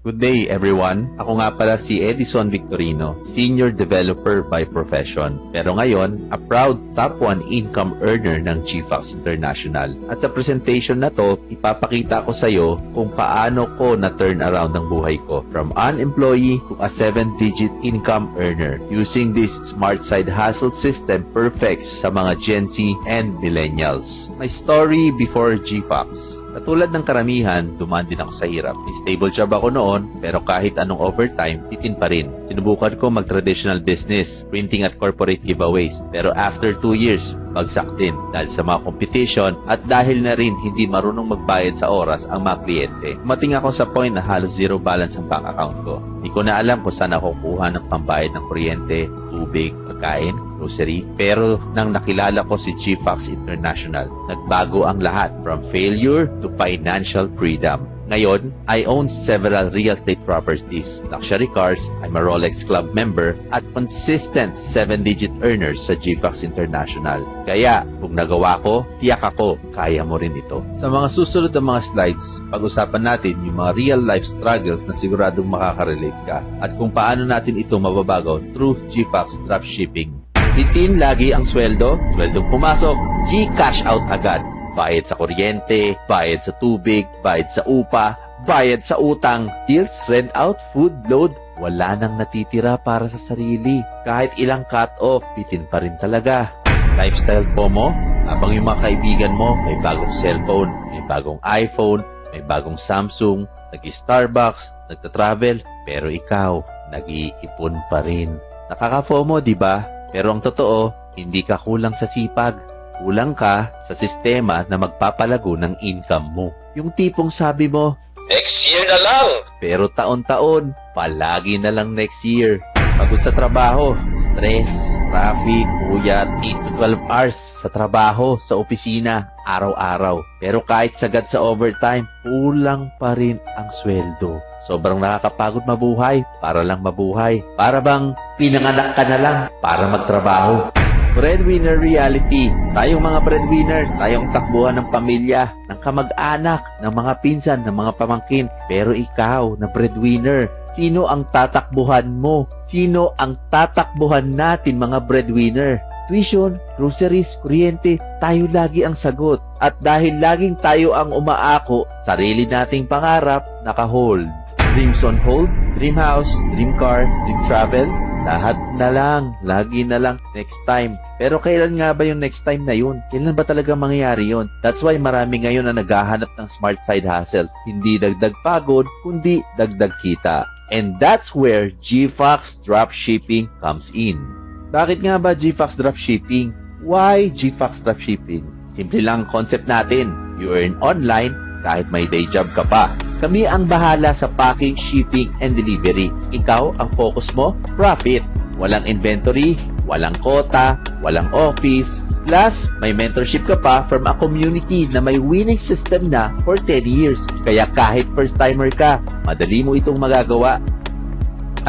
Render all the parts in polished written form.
Good day everyone. Ako nga pala si Edison Victorino, Senior Developer by profession. Pero ngayon, a proud top 1 income earner ng GFAX International. At sa presentation na to, ipapakita ko sa iyo kung paano ko na-turn around ang buhay ko from unemployee to a 7-digit income earner using this smart side hustle system perfect sa mga Gen Z and Millennials. My story before GFAX. Katulad ng karamihan, dumaan din ako sa hirap. May stable job ako noon, pero kahit anong overtime, titin pa rin. Sinubukan ko mag-traditional business, printing at corporate giveaways. Pero after 2 years, bagsak din dahil sa mga competition at dahil na rin hindi marunong magbayad sa oras ang mga kliyente. Mating ako sa point na halos zero balance ang bank account ko. Hindi ko na alam kung saan ako kuha ng pambayad ng kuryente, tubig, pagkain, grocery. Pero nang nakilala ko si GFAX International, nagbago ang lahat from failure to financial freedom. Ngayon, I own several real estate properties, luxury cars, I'm a Rolex Club member, at consistent 7-digit earners sa GFAX International. Kaya, kung nagawa ko, tiyak ako, kaya mo rin ito. Sa mga susunod na mga slides, pag-usapan natin yung mga real-life struggles na siguradong makaka-relate ka at kung paano natin ito mababago through GFAX dropshipping. Bitin lagi ang sweldo, sweldong pumasok, G-cash out agad. Bayad sa kuryente, bayad sa tubig, bayad sa upa, bayad sa utang, bills, rent out, food, load, wala nang natitira para sa sarili. Kahit ilang cut-off, bitin pa rin talaga. Lifestyle FOMO, habang yung mga kaibigan mo may bagong cellphone, may bagong iPhone, may bagong Samsung, nag-Starbucks, nagta-travel, pero ikaw, nag-iipon pa rin. Nakaka-FOMO, di ba? Pero ang totoo, hindi ka kulang sa sipag. Kulang ka sa sistema na magpapalago ng income mo. Yung tipong sabi mo, Next year na lang! pero taon-taon, palagi na lang next year. Pagod sa trabaho, stress, traffic, puyat, 8 to 12 hours sa trabaho, sa opisina, araw-araw. Pero kahit sagad sa overtime, kulang pa rin ang sweldo. Sobrang nakakapagod mabuhay, para lang mabuhay. Para bang pinanganak ka na lang para magtrabaho. Breadwinner reality. Tayong mga breadwinner, tayong takbuhan ng pamilya, ng kamag-anak, ng mga pinsan, ng mga pamangkin. Pero ikaw, na breadwinner, sino ang tatakbuhan mo? Sino ang tatakbuhan natin mga breadwinner? Tuition, groceries, kuryente, tayo lagi ang sagot. At dahil laging tayo ang umaako, sarili nating pangarap, naka-hold. Dreams on hold, dream house, dream car, dream travel, lahat na lang, lagi na lang, next time. Pero kailan nga ba yung next time na yun? Kailan ba talaga mangyayari yun? That's why marami ngayon na naghahanap ng smart side hustle. Hindi dagdag pagod, kundi dagdag kita. And that's where GFAX dropshipping comes in. Bakit nga ba GFAX dropshipping? Why GFAX dropshipping? Simple lang ang concept natin. You earn online kahit may day job ka pa. Kami ang bahala sa packing, shipping, and delivery. Ikaw, ang focus mo, profit. Walang inventory, walang quota, walang office. Plus, may mentorship ka pa from a community na may winning system na for 10 years. Kaya kahit first-timer ka, madali mo itong magagawa.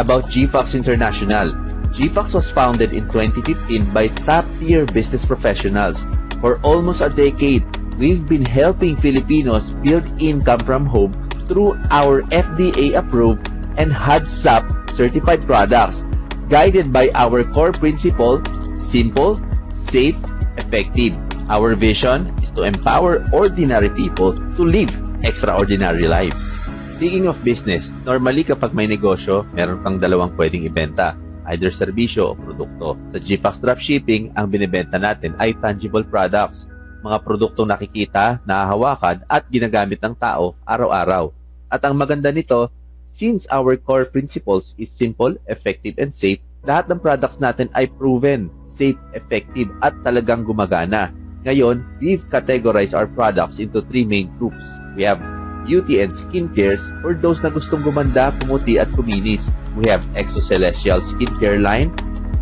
About GFAX International. GFAX was founded in 2015 by top-tier business professionals. For almost a decade, we've been helping Filipinos build income from home through our FDA-approved and HACCP certified products, guided by our core principle, simple, safe, effective. Our vision is to empower ordinary people to live extraordinary lives. Speaking of business, normally kapag may negosyo, meron kang dalawang pwedeng ibenta, either serbisyo o produkto. Sa GFAX dropshipping, ang binibenta natin ay tangible products, mga produktong nakikita, nahahawakan at ginagamit ng tao araw-araw. At ang maganda nito, since our core principles is simple, effective, and safe, lahat ng products natin ay proven, safe, effective, at talagang gumagana. Ngayon, we've categorized our products into 3 main groups. We have beauty and skincares for those na gustong gumanda, pumuti, at kuminis. We have Exo Celestial skincare line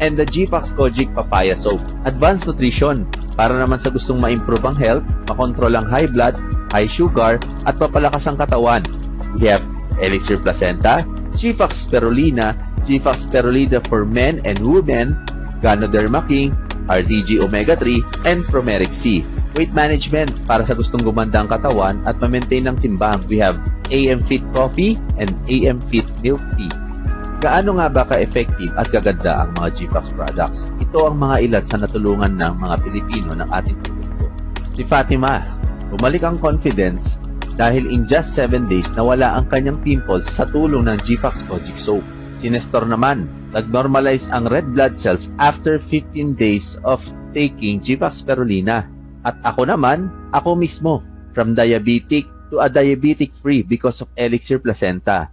and the GFAX Kojic Papaya Soap. Advanced nutrition, para naman sa gustong ma-improve ang health, makontrol ang high blood, high sugar, at papalakas ang katawan. We have Elixir Placenta, GFAX Spirulina, GFAX Spirulina for men and women, Ganoderma King, RTG Omega 3, and Promeric C. Weight management para sa gustong gumanda ang katawan at ma-maintain ang timbang. We have AM Fit Coffee and AM Fit Milk Tea. Gaano nga ba ka-effective at kaganda ang mga GFAX products? Ito ang mga ilan sa natulungan ng mga Pilipino ng ating produkto. Si Fatima, bumalik ang confidence dahil in just 7 days nawala ang kanyang pimples sa tulong ng GFAX Kojic Soap. Si Nestor naman, nag-normalize ang red blood cells after 15 days of taking GFAX Spirulina. At ako naman, ako mismo, from diabetic to a diabetic-free because of Elixir Placenta.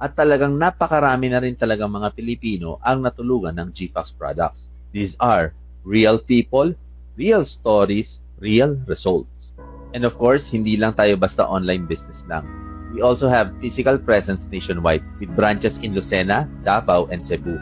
At talagang napakarami na rin talagang mga Pilipino ang natulungan ng GFAX products. These are real people, real stories, real results. And of course, hindi lang tayo basta online business lang. We also have physical presence nationwide with branches in Lucena, Davao, and Cebu.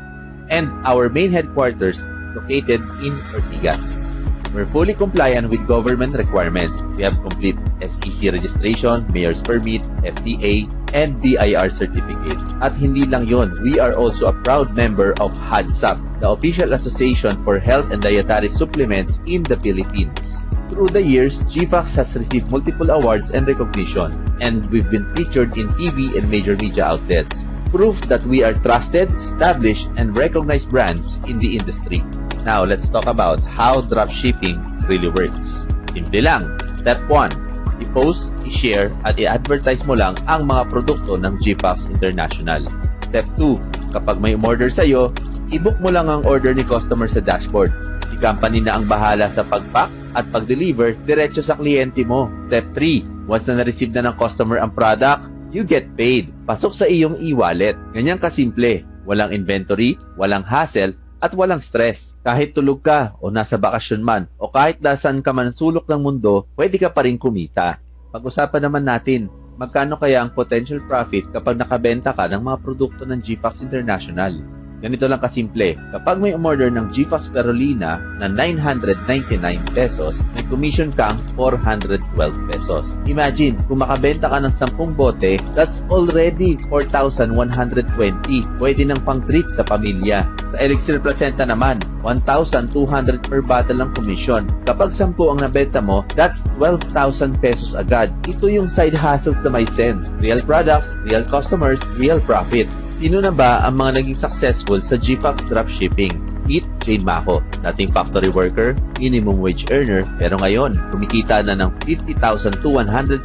And our main headquarters located in Ortigas. We're fully compliant with government requirements. We have complete SEC registration, Mayor's Permit, FDA, and DIR certificate. At hindi lang yon, we are also a proud member of HADSAP, the official association for health and dietary supplements in the Philippines. Through the years, GFAX has received multiple awards and recognition, and we've been featured in TV and major media outlets. Proof that we are trusted, established, and recognized brands in the industry. Now, let's talk about how dropshipping really works. Simple lang. Step 1. I-post, i-share, at i-advertise mo lang ang mga produkto ng GFAX International. Step 2. Kapag may umorder sa'yo, i-book mo lang ang order ni customer sa dashboard. Si company na ang bahala sa pag-pack at pag-deliver diretso sa kliyente mo. Step 3. Once na na-receive na ng customer ang product, you get paid. Pasok sa iyong e-wallet. Ganyan kasimple. Walang inventory, walang hassle, at walang stress. Kahit tulog ka o nasa bakasyon man o kahit nasan ka man sulok ng mundo, pwede ka pa rin kumita. Pag-usapan naman natin, magkano kaya ang potential profit kapag nakabenta ka ng mga produkto ng GFAX International? Ganito lang kasimple. Kapag may umorder ng GFAX Spirulina na 999 pesos, may commission kang 412 pesos. Imagine, kung makabenta ka ng 10 bote, that's already 4,120. Pwede ng pang-treat sa pamilya. Sa Elixir Placenta naman, 1,200 per bottle ang commission. Kapag 10 ang nabenta mo, that's 12,000 pesos agad. Ito yung side hustles na may sense. Real products, real customers, real profit. Sino na ba ang mga naging successful sa GFAX dropshipping? Meet Jane Maco, dating factory worker, minimum wage earner, pero ngayon, kumikita na ng 50,000 to 150,000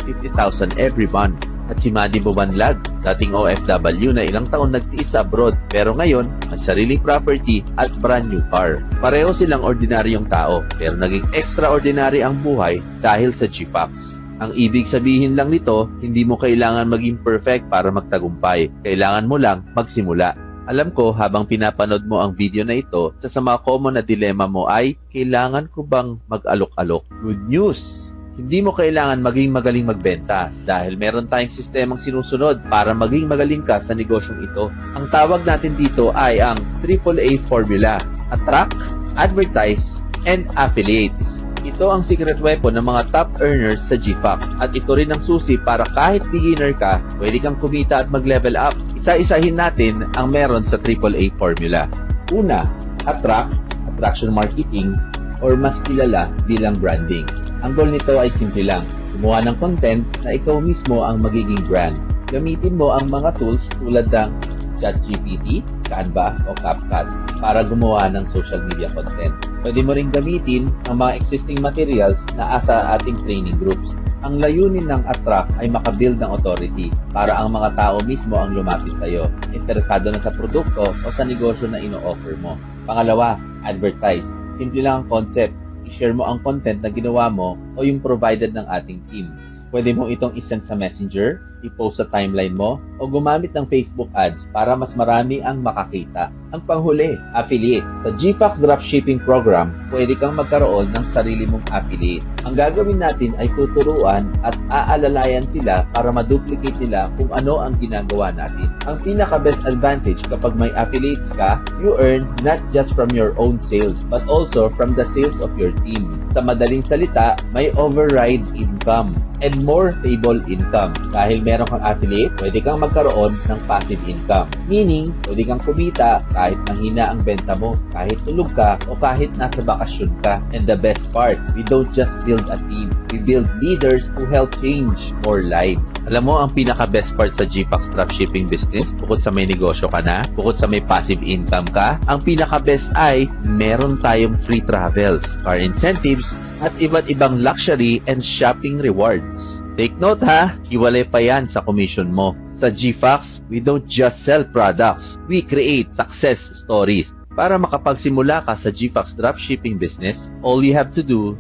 every month. At si Madi Bubanlag, dating OFW na ilang taon nagtiis abroad, pero ngayon, ang sariling property at brand new car. Pareho silang ordinaryong tao, pero naging extraordinary ang buhay dahil sa GFAX. Ang ibig sabihin lang nito, hindi mo kailangan maging perfect para magtagumpay. Kailangan mo lang magsimula. Alam ko, habang pinapanood mo ang video na ito, sa mga common na dilema mo ay, kailangan ko bang mag-alok-alok? Good news! Hindi mo kailangan maging magaling magbenta dahil meron tayong sistemang sinusunod para maging magaling ka sa negosyong ito. Ang tawag natin dito ay ang AAA formula. Attract, Advertise, and Affiliates. Ito ang secret weapon ng mga top earners sa GFAX at ito rin ang susi para kahit beginner ka, pwede kang kumita at mag-level up. Isa-isahin natin ang meron sa AAA formula. Una, attract, attraction marketing, or mas kilala bilang branding. Ang goal nito ay simple lang, gumawa ng content na ikaw mismo ang magiging brand. Gamitin mo ang mga tools tulad ng ChatGPT, Canva, o CapCut para gumawa ng social media content. Pwede mo rin gamitin ang mga existing materials na asa ating training groups. Ang layunin ng Attract ay makabuild ng authority para ang mga tao mismo ang lumapit sa iyo, interesado na sa produkto o sa negosyo na ino-offer mo. Pangalawa, advertise. Simple lang ang concept. I-share mo ang content na ginawa mo o yung provided ng ating team. Pwede mo itong isend sa Messenger, i-post sa timeline mo, o gumamit ng Facebook ads para mas marami ang makakita. Ang panghuli, affiliate. Sa GFAX Dropshipping Program, pwede kang magkaroon ng sarili mong affiliate. Ang gagawin natin ay tuturuan at aalalayan sila para maduplicate nila kung ano ang ginagawa natin. Ang pinaka-best advantage kapag may affiliates ka, you earn not just from your own sales, but also from the sales of your team. Sa madaling salita, may override income and more stable income. Dahil meron kang affiliate, pwede kang magkaroon ng passive income. Meaning, pwede kang kumita kahit mahina ang benta mo, kahit tulog ka, o kahit nasa bakasyon ka. And the best part, we don't just build a team. We build leaders who help change more lives. Alam mo, ang pinaka-best part sa GFAX dropshipping business, bukod sa may negosyo ka na, bukod sa may passive income ka, ang pinaka-best ay meron tayong free travels, car incentives, at iba't ibang luxury and shopping rewards. Take note ha, hiwalay pa yan sa commission mo. Sa GFAX, we don't just sell products, we create success stories. Para makapagsimula ka sa GFAX dropshipping business, all you have to do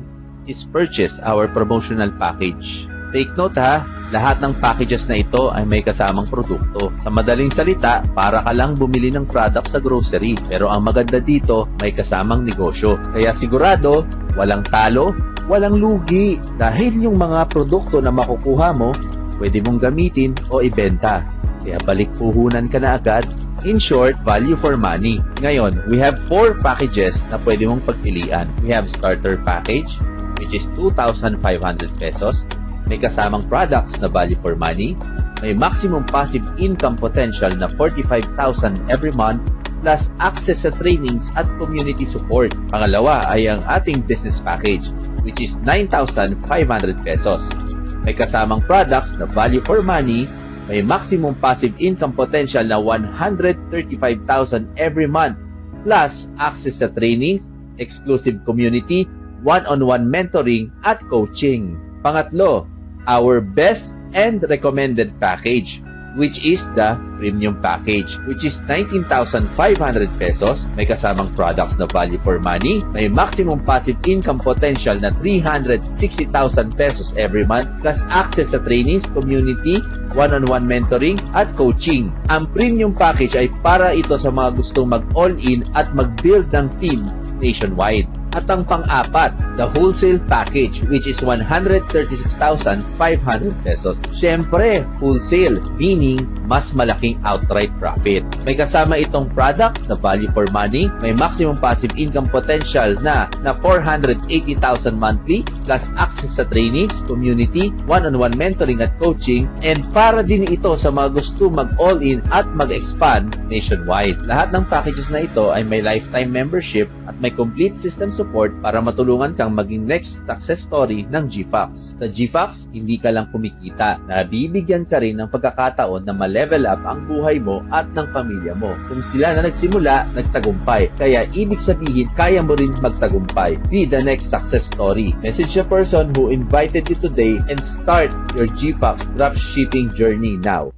is purchase our promotional package. Take note ha, lahat ng packages na ito ay may kasamang produkto. Sa madaling salita, para ka lang bumili ng product sa grocery. Pero ang maganda dito, may kasamang negosyo. Kaya sigurado, walang talo, walang lugi. Dahil yung mga produkto na makukuha mo, pwede mong gamitin o ibenta. Kaya balik puhunan ka na agad. In short, value for money. Ngayon, we have 4 packages na pwede mong pagpilian. We have starter package, which is 2,500 pesos. May kasamang products na value for money. May maximum passive income potential na 45,000 every month plus access sa trainings at community support. Pangalawa ay ang ating business package, which is 9,500 pesos. May kasamang products na value for money, may maximum passive income potential na 135,000 every month, plus access sa training, exclusive community, one-on-one mentoring, at coaching. Pangatlo, our best and recommended package, which is the premium package, which is 19,500 pesos. May kasamang products na value for money. May maximum passive income potential na 360,000 pesos every month, plus access sa trainings, community, one-on-one mentoring, at coaching. Ang premium package ay para ito sa mga gustong mag-all-in at mag-build ng team nationwide. At ang pang-apat, the wholesale package, which is 136,500 pesos. Siyempre, wholesale, meaning mas malaking outright profit. May kasama itong product na value for money, may maximum passive income potential na 480,000 monthly, plus access sa trainings, community, one-on-one mentoring at coaching, and para din ito sa mga gusto mag-all-in at mag-expand nationwide. Lahat ng packages na ito ay may lifetime membership at may complete system support para matulungan kang maging next success story ng GFAX. Sa GFAX, hindi ka lang kumikita, nabibigyan ka rin ng pagkakataon na ma-level up ang buhay mo at ng pamilya mo. Kung sila na nagsimula, nagtagumpay. Kaya ibig sabihin, kaya mo rin magtagumpay. Be the next success story. Message the person who invited you today and start your GFAX dropshipping journey now.